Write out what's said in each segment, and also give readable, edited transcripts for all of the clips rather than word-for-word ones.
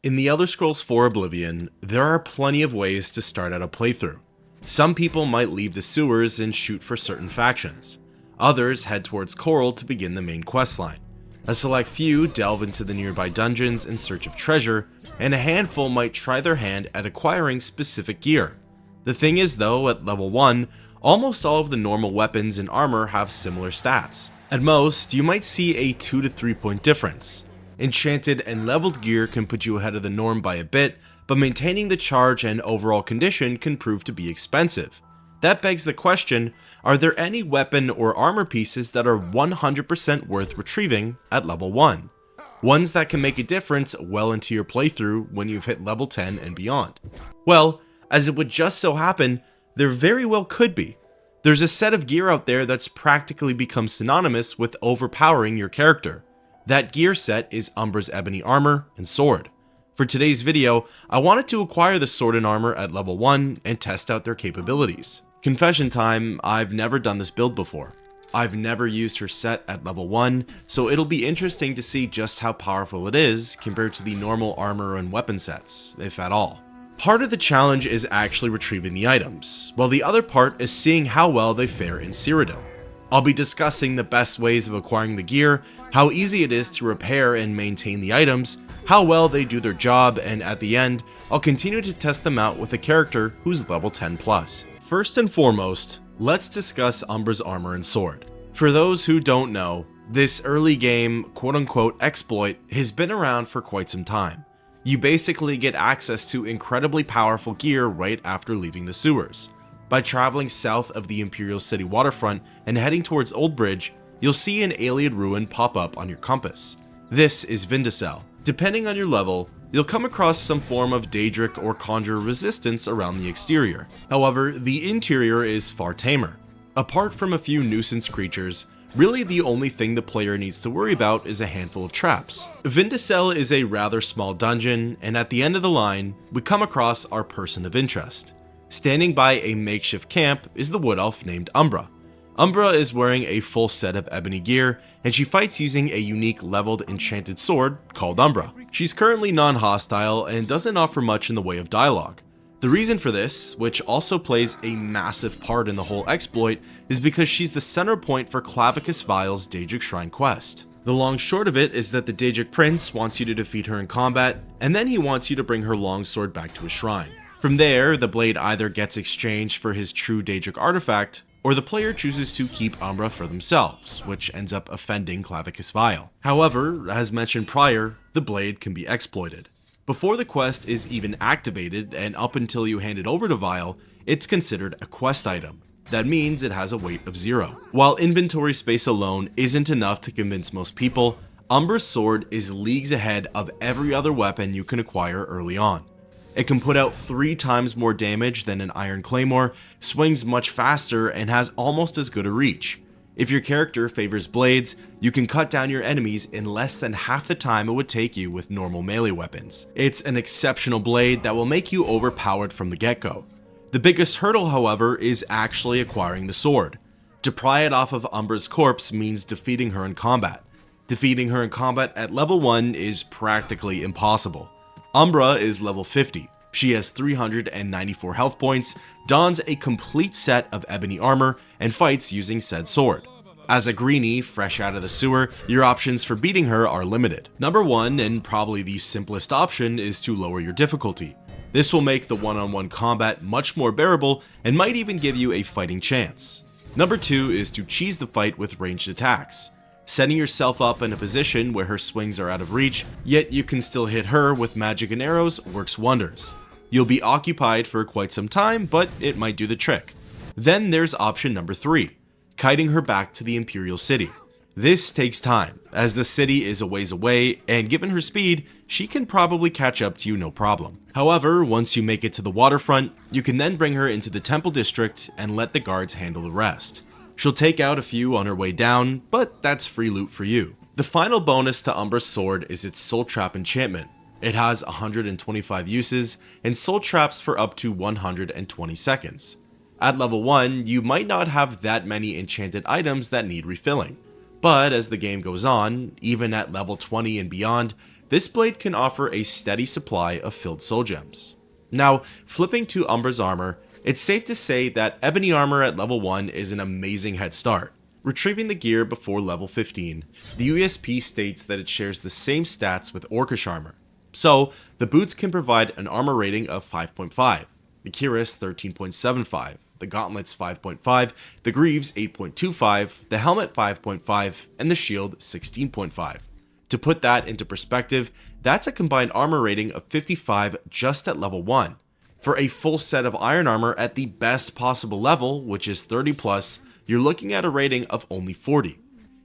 In the Elder Scrolls 4 Oblivion, there are plenty of ways to start out a playthrough. Some people might leave the sewers and shoot for certain factions. Others head towards Coral to begin the main questline. A select few delve into the nearby dungeons in search of treasure, and a handful might try their hand at acquiring specific gear. The thing is though, at level 1, almost all of the normal weapons and armor have similar stats. At most, you might see a 2 to 3 point difference. Enchanted and leveled gear can put you ahead of the norm by a bit, but maintaining the charge and overall condition can prove to be expensive. That begs the question, are there any weapon or armor pieces that are 100% worth retrieving at level 1? Ones that can make a difference well into your playthrough when you've hit level 10 and beyond? Well, as it would just so happen, there very well could be. There's a set of gear out there that's practically become synonymous with overpowering your character. That gear set is Umbra's Ebony armor and sword. For today's video, I wanted to acquire the sword and armor at level 1 and test out their capabilities. Confession time, I've never done this build before. I've never used her set at level 1, so it'll be interesting to see just how powerful it is compared to the normal armor and weapon sets, if at all. Part of the challenge is actually retrieving the items, while the other part is seeing how well they fare in Cyrodiil. I'll be discussing the best ways of acquiring the gear, how easy it is to repair and maintain the items, how well they do their job, and at the end, I'll continue to test them out with a character who's level 10 plus. First and foremost, let's discuss Umbra's armor and sword. For those who don't know, this early game quote-unquote exploit has been around for quite some time. You basically get access to incredibly powerful gear right after leaving the sewers. By traveling south of the Imperial City waterfront and heading towards Oldbridge, you'll see an alien ruin pop up on your compass. This is Vindicel. Depending on your level, you'll come across some form of Daedric or Conjurer resistance around the exterior. However, the interior is far tamer. Apart from a few nuisance creatures, really the only thing the player needs to worry about is a handful of traps. Vindicel is a rather small dungeon, and at the end of the line, we come across our person of interest. Standing by a makeshift camp is the wood elf named Umbra. Umbra is wearing a full set of ebony gear, and she fights using a unique leveled enchanted sword called Umbra. She's currently non-hostile and doesn't offer much in the way of dialogue. The reason for this, which also plays a massive part in the whole exploit, is because she's the center point for Clavicus Vile's Daedric Shrine quest. The long short of it is that the Daedric Prince wants you to defeat her in combat, and then he wants you to bring her longsword back to his shrine. From there, the blade either gets exchanged for his true Daedric artifact, or the player chooses to keep Umbra for themselves, which ends up offending Clavicus Vile. However, as mentioned prior, the blade can be exploited. Before the quest is even activated, and up until you hand it over to Vile, it's considered a quest item. That means it has a weight of 0. While inventory space alone isn't enough to convince most people, Umbra's sword is leagues ahead of every other weapon you can acquire early on. It can put out 3 times more damage than an iron claymore, swings much faster, and has almost as good a reach. If your character favors blades, you can cut down your enemies in less than half the time it would take you with normal melee weapons. It's an exceptional blade that will make you overpowered from the get-go. The biggest hurdle, however, is actually acquiring the sword. To pry it off of Umbra's corpse means defeating her in combat. Defeating her in combat at level 1 is practically impossible. Umbra is level 50. She has 394 health points, dons a complete set of ebony armor, and fights using said sword. As a greenie fresh out of the sewer, your options for beating her are limited. Number 1, and probably the simplest option, is to lower your difficulty. This will make the one-on-one combat much more bearable and might even give you a fighting chance. Number 2 is to cheese the fight with ranged attacks. Setting yourself up in a position where her swings are out of reach, yet you can still hit her with magic and arrows works wonders. You'll be occupied for quite some time, but it might do the trick. Then there's option number 3, kiting her back to the Imperial City. This takes time, as the city is a ways away, and given her speed, she can probably catch up to you no problem. However, once you make it to the waterfront, you can then bring her into the Temple District and let the guards handle the rest. She'll take out a few on her way down, but that's free loot for you. The final bonus to Umbra's sword is its Soul Trap enchantment. It has 125 uses, and soul traps for up to 120 seconds. At level 1, you might not have that many enchanted items that need refilling. But as the game goes on, even at level 20 and beyond, this blade can offer a steady supply of filled soul gems. Now, flipping to Umbra's armor, it's safe to say that Ebony armor at level 1 is an amazing head start. Retrieving the gear before level 15, the USP states that it shares the same stats with Orcish armor. So, the boots can provide an armor rating of 5.5, the cuirass 13.75, the gauntlets 5.5, the greaves 8.25, the helmet 5.5, and the shield 16.5. To put that into perspective, that's a combined armor rating of 55 just at level 1. For a full set of iron armor at the best possible level, which is 30 plus, you're looking at a rating of only 40.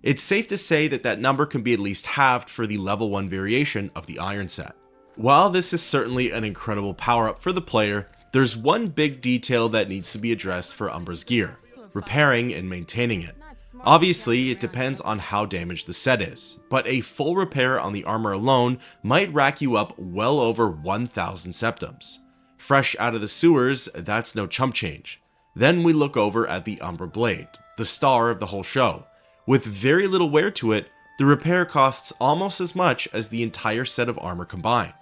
It's safe to say that that number can be at least halved for the level 1 variation of the iron set. While this is certainly an incredible power up for the player, there's one big detail that needs to be addressed for Umbra's gear: repairing and maintaining it. Obviously, it depends on how damaged the set is, but a full repair on the armor alone might rack you up well over 1,000 septims. Fresh out of the sewers, that's no chump change. Then we look over at the Umbra blade, the star of the whole show. With very little wear to it, the repair costs almost as much as the entire set of armor combined.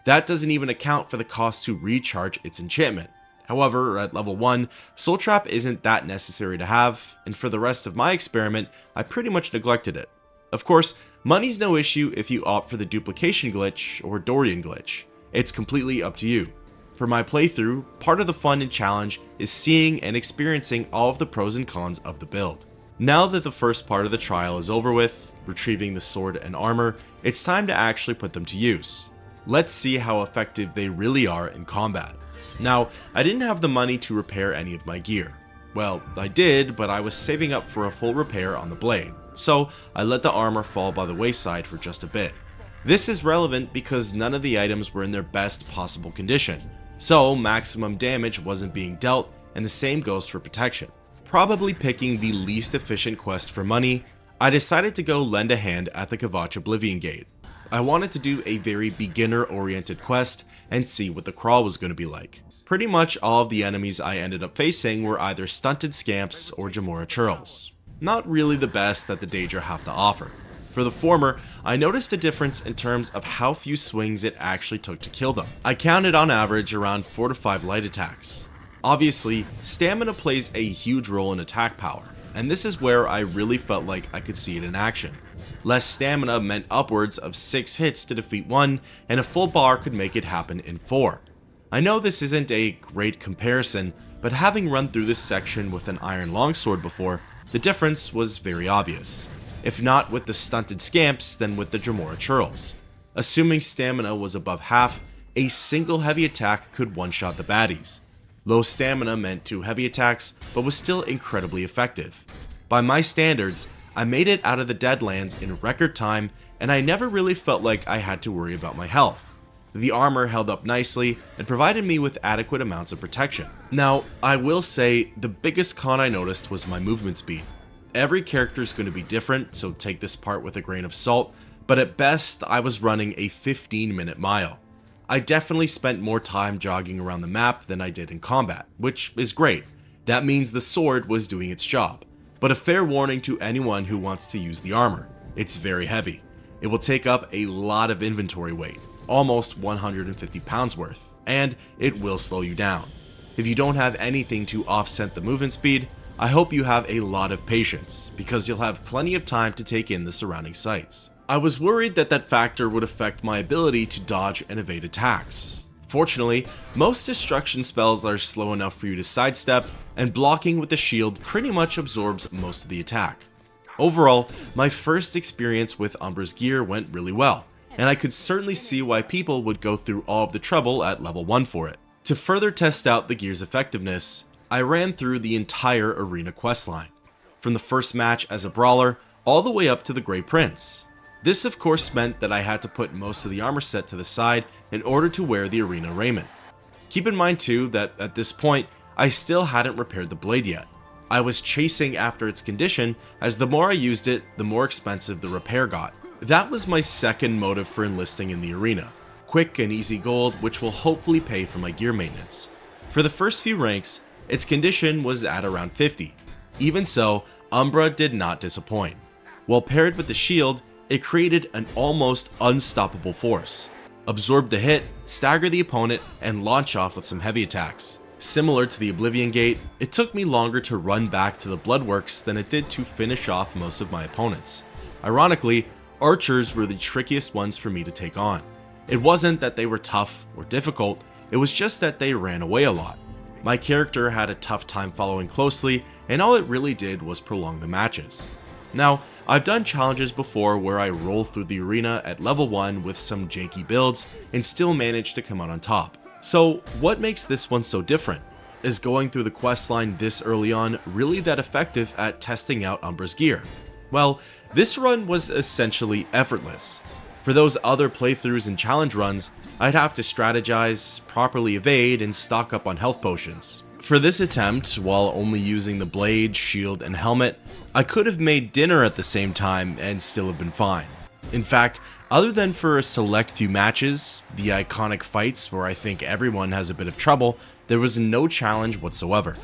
That doesn't even account for the cost to recharge its enchantment. However, at level 1, Soul Trap isn't that necessary to have, and for the rest of my experiment, I pretty much neglected it. Of course, money's no issue if you opt for the duplication glitch or Dorian glitch. It's completely up to you. For my playthrough, part of the fun and challenge is seeing and experiencing all of the pros and cons of the build. Now that the first part of the trial is over with, retrieving the sword and armor, it's time to actually put them to use. Let's see how effective they really are in combat. Now, I didn't have the money to repair any of my gear. Well, I did, but I was saving up for a full repair on the blade, so I let the armor fall by the wayside for just a bit. This is relevant because none of the items were in their best possible condition, so maximum damage wasn't being dealt, and the same goes for protection. Probably picking the least efficient quest for money, I decided to go lend a hand at the Kvatch Oblivion Gate. I wanted to do a very beginner-oriented quest and see what the crawl was going to be like. Pretty much all of the enemies I ended up facing were either stunted scamps or Jamora churls. Not really the best that the Daedra have to offer. For the former, I noticed a difference in terms of how few swings it actually took to kill them. I counted on average around 4 to 5 light attacks. Obviously, stamina plays a huge role in attack power, and this is where I really felt like I could see it in action. Less stamina meant upwards of 6 hits to defeat one, and a full bar could make it happen in 4. I know this isn't a great comparison, but having run through this section with an iron longsword before, the difference was very obvious. If not with the stunted scamps, then with the Jamora churls. Assuming stamina was above half, a single heavy attack could one-shot the baddies. Low stamina meant 2 heavy attacks, but was still incredibly effective. By my standards, I made it out of the Deadlands in record time, and I never really felt like I had to worry about my health. The armor held up nicely and provided me with adequate amounts of protection. Now, I will say the biggest con I noticed was my movement speed. Every character is going to be different, so take this part with a grain of salt, but at best, I was running a 15-minute mile. I definitely spent more time jogging around the map than I did in combat, which is great. That means the sword was doing its job. But a fair warning to anyone who wants to use the armor: it's very heavy. It will take up a lot of inventory weight, almost 150 pounds worth, and it will slow you down. If you don't have anything to offset the movement speed, I hope you have a lot of patience, because you'll have plenty of time to take in the surrounding sights. I was worried that that factor would affect my ability to dodge and evade attacks. Fortunately, most destruction spells are slow enough for you to sidestep, and blocking with the shield pretty much absorbs most of the attack. Overall, my first experience with Umbra's gear went really well, and I could certainly see why people would go through all of the trouble at level 1 for it. To further test out the gear's effectiveness, I ran through the entire arena questline, from the first match as a brawler all the way up to the Grey Prince. This of course meant that I had to put most of the armor set to the side in order to wear the arena raiment. Keep in mind too that at this point, I still hadn't repaired the blade yet. I was chasing after its condition, as the more I used it, the more expensive the repair got. That was my second motive for enlisting in the arena: quick and easy gold, which will hopefully pay for my gear maintenance. For the first few ranks, its condition was at around 50. Even so, Umbra did not disappoint. While paired with the shield, It created an almost unstoppable force. Absorb the hit, stagger the opponent, and launch off with some heavy attacks. Similar to the Oblivion Gate, it took me longer to run back to the Bloodworks than it did to finish off most of my opponents. Ironically, archers were the trickiest ones for me to take on. It wasn't that they were tough or difficult, it was just that they ran away a lot. My character had a tough time following closely, and all it really did was prolong the matches. Now, I've done challenges before where I roll through the arena at level 1 with some janky builds and still manage to come out on top. So what makes this one so different? Is going through the questline this early on really that effective at testing out Umbra's gear? Well, this run was essentially effortless. For those other playthroughs and challenge runs, I'd have to strategize, properly evade, and stock up on health potions. For this attempt, while only using the blade, shield, and helmet, I could have made dinner at the same time and still have been fine. In fact, other than for a select few matches, the iconic fights where I think everyone has a bit of trouble, there was no challenge whatsoever.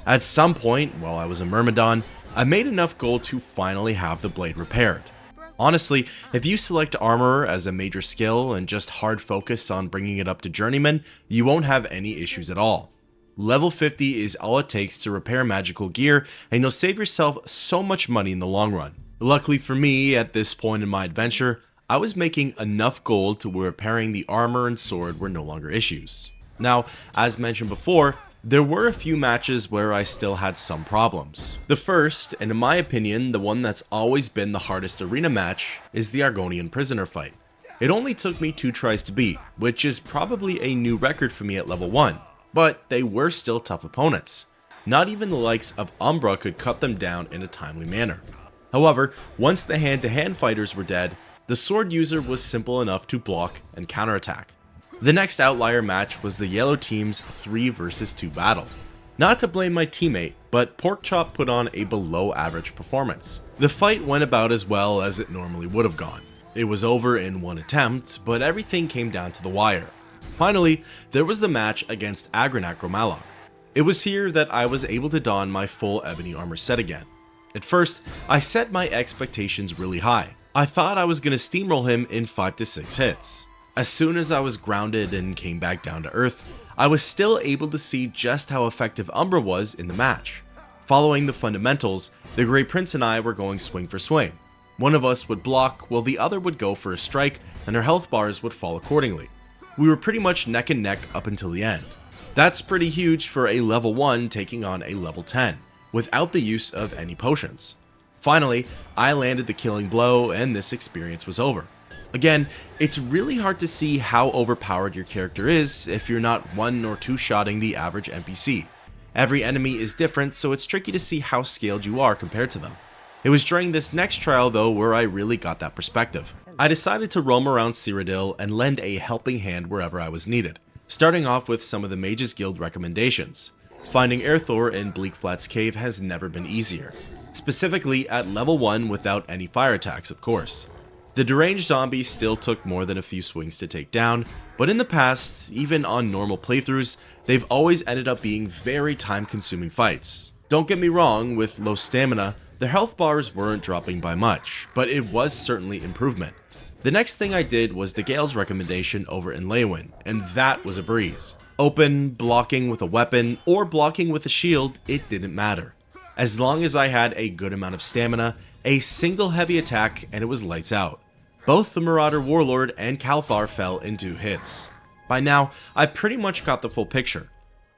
At some point, while I was a Myrmidon, I made enough gold to finally have the blade repaired. Honestly, if you select Armorer as a major skill and just hard focus on bringing it up to Journeyman, you won't have any issues at all. Level 50 is all it takes to repair magical gear, and you'll save yourself so much money in the long run. Luckily for me, at this point in my adventure, I was making enough gold to where repairing the armor and sword were no longer issues. Now, as mentioned before, there were a few matches where I still had some problems. The first, and in my opinion, the one that's always been the hardest arena match, is the Argonian prisoner fight. It only took me 2 tries to beat, which is probably a new record for me at level 1, but they were still tough opponents. Not even the likes of Umbra could cut them down in a timely manner. However, once the hand-to-hand fighters were dead, the sword user was simple enough to block and counterattack. The next outlier match was the yellow team's 3 versus 2 battle. Not to blame my teammate, but Porkchop put on a below average performance. The fight went about as well as it normally would have gone. It was over in one attempt, but everything came down to the wire. Finally, there was the match against Agranak Gromalok. It was here that I was able to don my full Ebony armor set again. At first, I set my expectations really high. I thought I was going to steamroll him in 5 to 6 hits. As soon as I was grounded and came back down to earth, I was still able to see just how effective Umbra was in the match. Following the fundamentals, the Grey Prince and I were going swing for swing. One of us would block while the other would go for a strike, and our health bars would fall accordingly. We were pretty much neck and neck up until the end. That's pretty huge for a level 1 taking on a level 10, without the use of any potions. Finally, I landed the killing blow and this experience was over. Again, it's really hard to see how overpowered your character is if you're not 1 or 2 shotting the average NPC. Every enemy is different, so it's tricky to see how scaled you are compared to them. It was during this next trial though where I really got that perspective. I decided to roam around Cyrodiil and lend a helping hand wherever I was needed, starting off with some of the Mages Guild recommendations. Finding Airthor in Bleakflat's cave has never been easier, specifically at level 1 without any fire attacks of course. The deranged zombies still took more than a few swings to take down, but in the past, even on normal playthroughs, they've always ended up being very time-consuming fights. Don't get me wrong, with low stamina, their health bars weren't dropping by much, but it was certainly improvement. The next thing I did was the Gale's recommendation over in Leywin, and that was a breeze. Open, blocking with a weapon, or blocking with a shield, it didn't matter. As long as I had a good amount of stamina, a single heavy attack and it was lights out. Both the Marauder Warlord and Kalthar fell in 2 hits. By now, I pretty much got the full picture.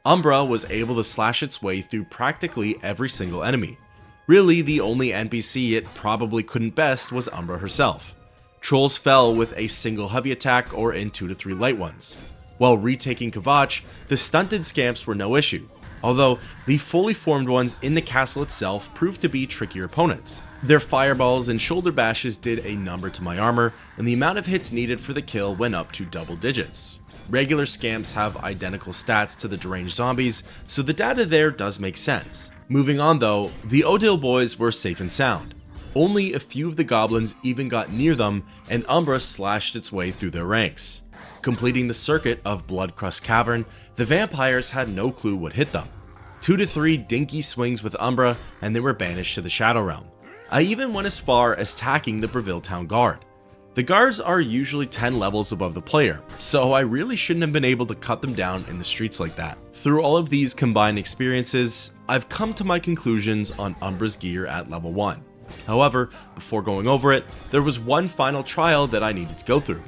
Umbra was able to slash its way through practically every single enemy. Really, the only NPC it probably couldn't best was Umbra herself. Trolls fell with a single heavy attack or in 2 to 3 light ones. While retaking Kavach, the stunted scamps were no issue, although the fully formed ones in the castle itself proved to be trickier opponents. Their fireballs and shoulder bashes did a number to my armor, and the amount of hits needed for the kill went up to double digits. Regular scamps have identical stats to the deranged zombies, so the data there does make sense. Moving on though, the Odil boys were safe and sound. Only a few of the goblins even got near them, and Umbra slashed its way through their ranks. Completing the circuit of Bloodcrust Cavern, the vampires had no clue what hit them. 2 to 3 dinky swings with Umbra, and they were banished to the Shadow Realm. I even went as far as attacking the Breville Town Guard. The guards are usually 10 levels above the player, so I really shouldn't have been able to cut them down in the streets like that. Through all of these combined experiences, I've come to my conclusions on Umbra's gear at level 1. However, before going over it, there was one final trial that I needed to go through.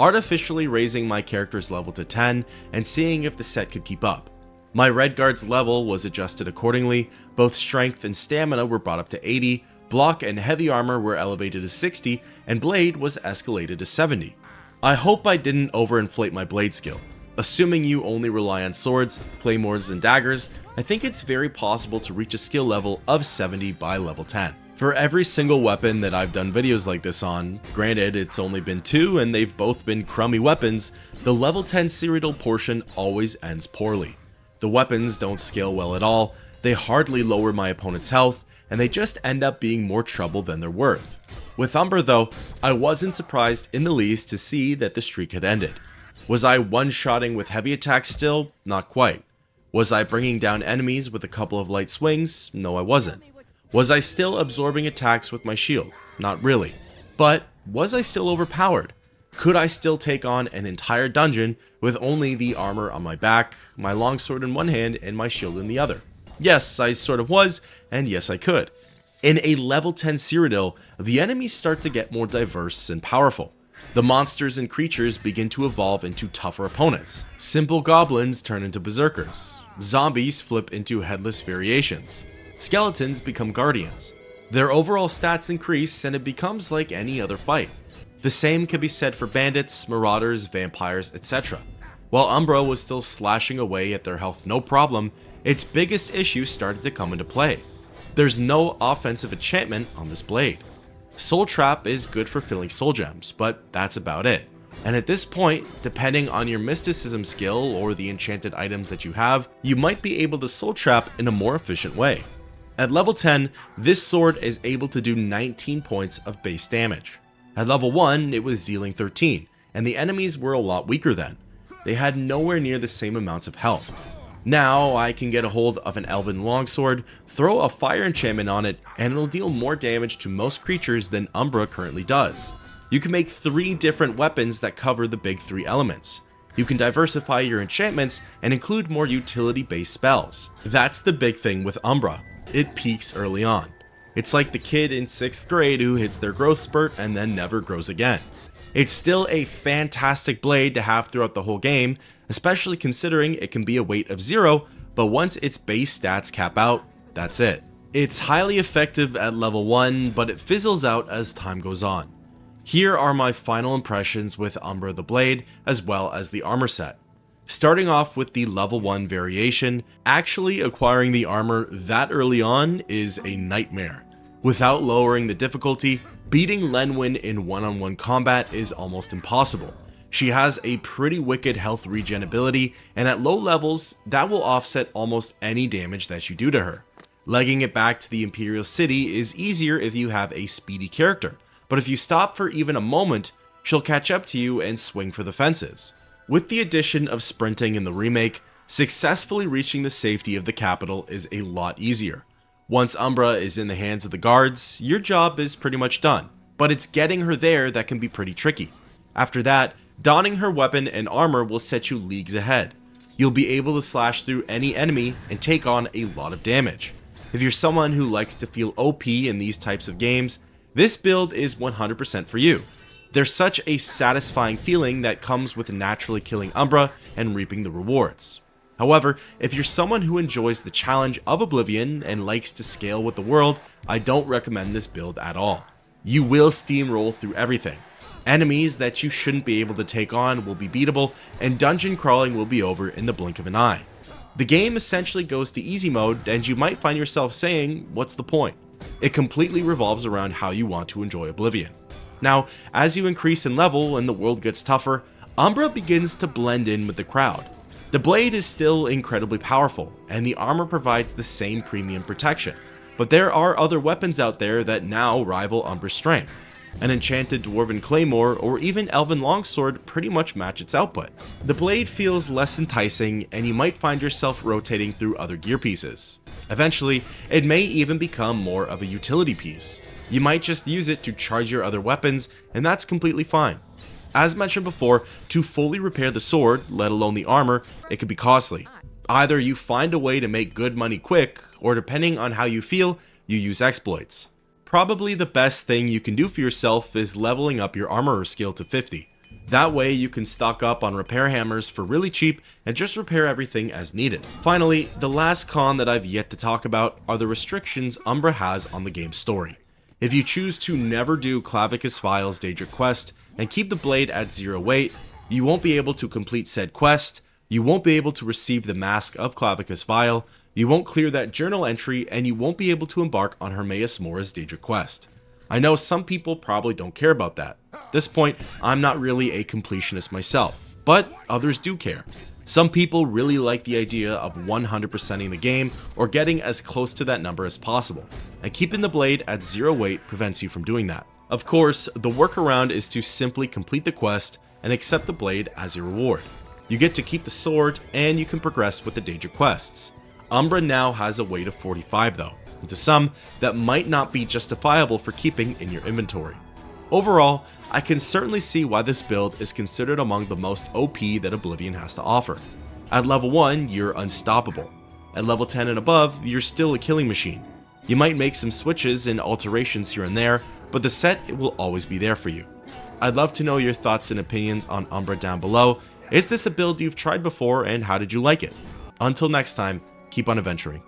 Artificially raising my character's level to 10 and seeing if the set could keep up. My red guard's level was adjusted accordingly, both strength and stamina were brought up to 80, block and heavy armor were elevated to 60, and blade was escalated to 70. I hope I didn't overinflate my blade skill. Assuming you only rely on swords, claymores, and daggers, I think it's very possible to reach a skill level of 70 by level 10. For every single weapon that I've done videos like this on, granted it's only been 2 and they've both been crummy weapons, the level 10 Cyrodiil portion always ends poorly. The weapons don't scale well at all, they hardly lower my opponent's health, and they just end up being more trouble than they're worth. With Umbra though, I wasn't surprised in the least to see that the streak had ended. Was I one-shotting with heavy attacks still? Not quite. Was I bringing down enemies with a couple of light swings? No, I wasn't. Was I still absorbing attacks with my shield? Not really. But was I still overpowered? Could I still take on an entire dungeon with only the armor on my back, my longsword in one hand, and my shield in the other? Yes, I sort of was, and yes I could. In a level 10 Cyrodiil, the enemies start to get more diverse and powerful. The monsters and creatures begin to evolve into tougher opponents. Simple goblins turn into berserkers. Zombies flip into headless variations. Skeletons become guardians. Their overall stats increase and it becomes like any other fight. The same can be said for bandits, marauders, vampires, etc. While Umbra was still slashing away at their health no problem, its biggest issue started to come into play. There's no offensive enchantment on this blade. Soul Trap is good for filling soul gems, but that's about it. And at this point, depending on your mysticism skill or the enchanted items that you have, you might be able to soul trap in a more efficient way. At level 10, this sword is able to do 19 points of base damage. At level 1, it was dealing 13, and the enemies were a lot weaker then. They had nowhere near the same amounts of health. Now I can get a hold of an elven longsword, throw a fire enchantment on it, and it'll deal more damage to most creatures than Umbra currently does. You can make 3 different weapons that cover the big 3 elements. You can diversify your enchantments and include more utility-based spells. That's the big thing with Umbra. It peaks early on. It's like the kid in 6th grade who hits their growth spurt and then never grows again. It's still a fantastic blade to have throughout the whole game, especially considering it can be a weight of 0, but once its base stats cap out, that's it. It's highly effective at level 1, but it fizzles out as time goes on. Here are my final impressions with Umbra the Blade, as well as the armor set. Starting off with the level 1 variation, actually acquiring the armor that early on is a nightmare. Without lowering the difficulty, beating Lenwyn in one-on-one combat is almost impossible. She has a pretty wicked health regen ability, and at low levels, that will offset almost any damage that you do to her. Legging it back to the Imperial City is easier if you have a speedy character, but if you stop for even a moment, she'll catch up to you and swing for the fences. With the addition of sprinting in the remake, successfully reaching the safety of the capital is a lot easier. Once Umbra is in the hands of the guards, your job is pretty much done, but it's getting her there that can be pretty tricky. After that, donning her weapon and armor will set you leagues ahead. You'll be able to slash through any enemy and take on a lot of damage. If you're someone who likes to feel OP in these types of games, this build is 100% for you. There's such a satisfying feeling that comes with naturally killing Umbra and reaping the rewards. However, if you're someone who enjoys the challenge of Oblivion and likes to scale with the world, I don't recommend this build at all. You will steamroll through everything. Enemies that you shouldn't be able to take on will be beatable, and dungeon crawling will be over in the blink of an eye. The game essentially goes to easy mode, and you might find yourself saying, what's the point? It completely revolves around how you want to enjoy Oblivion. Now, as you increase in level and the world gets tougher, Umbra begins to blend in with the crowd. The blade is still incredibly powerful, and the armor provides the same premium protection, but there are other weapons out there that now rival Umbra's strength. An enchanted dwarven claymore or even elven longsword pretty much match its output. The blade feels less enticing, and you might find yourself rotating through other gear pieces. Eventually, it may even become more of a utility piece. You might just use it to charge your other weapons, and that's completely fine. As mentioned before, to fully repair the sword, let alone the armor, it could be costly. Either you find a way to make good money quick, or depending on how you feel, you use exploits. Probably the best thing you can do for yourself is leveling up your armorer skill to 50. That way you can stock up on repair hammers for really cheap and just repair everything as needed. Finally, the last con that I've yet to talk about are the restrictions Umbra has on the game's story. If you choose to never do Clavicus Vile's Daedric quest and keep the blade at 0 weight, you won't be able to complete said quest, you won't be able to receive the Mask of Clavicus Vile, you won't clear that journal entry, and you won't be able to embark on Hermaeus Mora's Daedric quest. I know some people probably don't care about that. At this point, I'm not really a completionist myself, but others do care. Some people really like the idea of 100%ing the game or getting as close to that number as possible, and keeping the blade at 0 weight prevents you from doing that. Of course, the workaround is to simply complete the quest and accept the blade as a reward. You get to keep the sword, and you can progress with the Daedric quests. Umbra now has a weight of 45 though, and to some, that might not be justifiable for keeping in your inventory. Overall, I can certainly see why this build is considered among the most OP that Oblivion has to offer. At level 1, you're unstoppable. At level 10 and above, you're still a killing machine. You might make some switches and alterations here and there, but the set will always be there for you. I'd love to know your thoughts and opinions on Umbra down below. Is this a build you've tried before, and how did you like it? Until next time, keep on adventuring.